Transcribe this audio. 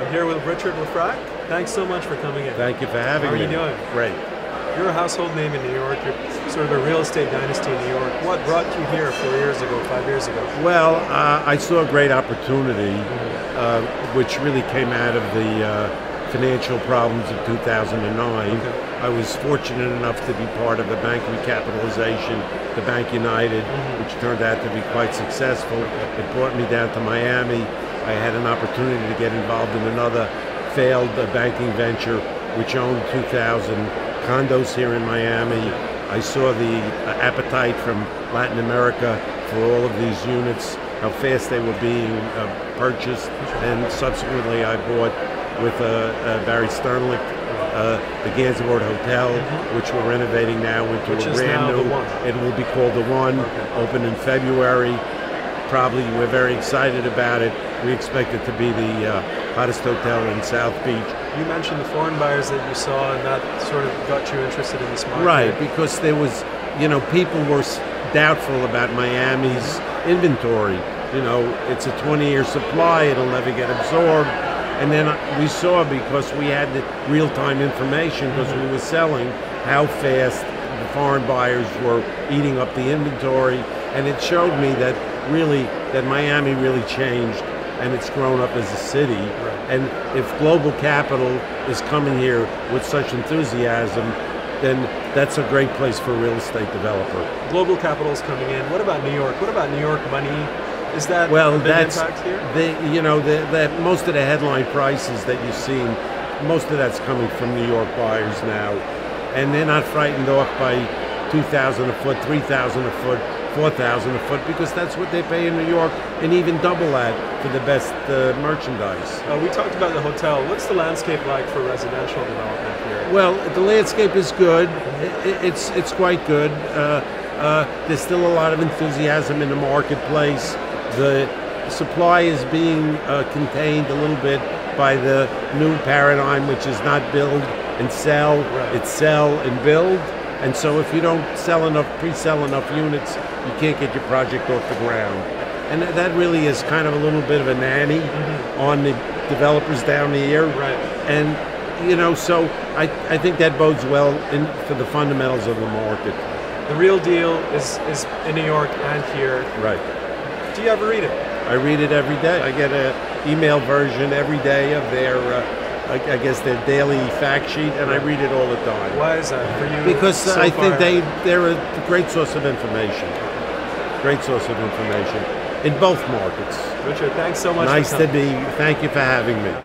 I'm here with Richard LeFrak. Thanks so much for coming in. Thank you for having me. How are you doing? Great. You're a household name in New York. You're sort of a real estate dynasty in New York. What brought you here 4 years ago, 5 years ago? Well, I saw a great opportunity, which really came out of the financial problems of 2009. Okay. I was fortunate enough to be part of the bank recapitalization, the Bank United, which turned out to be quite successful. It brought me down to Miami. I had an opportunity to get involved in another failed banking venture, which owned 2,000 condos here in Miami. I saw the appetite from Latin America for all of these units, how fast they were being purchased, and subsequently I bought with Barry Sternlicht the Gansevoort Hotel, which we're renovating now into a brand new. It will be called The One, open in February. Probably we're very excited about it. We expect it to be the hottest hotel in South Beach. You mentioned the foreign buyers that you saw, and that sort of got you interested in this market. Right, because there was, people were doubtful about Miami's inventory. It's a 20-year supply, it'll never get absorbed. And then we saw, because we had the real-time information, because we were selling, how fast the foreign buyers were eating up the inventory. And it showed me that Miami really changed, and it's grown up as a city. Right. And if global capital is coming here with such enthusiasm, then that's a great place for a real estate developer. Global capital is coming in. What about New York? What about New York money? Is that well, a big impact here? Most of the headline prices that you've seen, most of that's coming from New York buyers now, and they're not frightened off by $2,000 a foot, $3,000 a foot, $4,000 a foot, because that's what they pay in New York, and even double that for the best merchandise. We talked about the hotel. What's the landscape like for residential development here? Well, the landscape is good. It's quite good. There's still a lot of enthusiasm in the marketplace. The supply is being contained a little bit by the new paradigm, which is not build and sell, it's sell and build. And so if you don't pre-sell enough units, you can't get your project off the ground. And that really is kind of a little bit of a nanny on the developers down here. Right. And, so I think that bodes well for the fundamentals of the market. The real deal is in New York and here. Right. Do you ever read it? I read it every day. I get an email version every day of their their daily fact sheet, and I read it all the time. Why is that for you? Because I think they're a great source of information. Great source of information in both markets. Richard, thanks so much. Nice to be. Thank you for having me.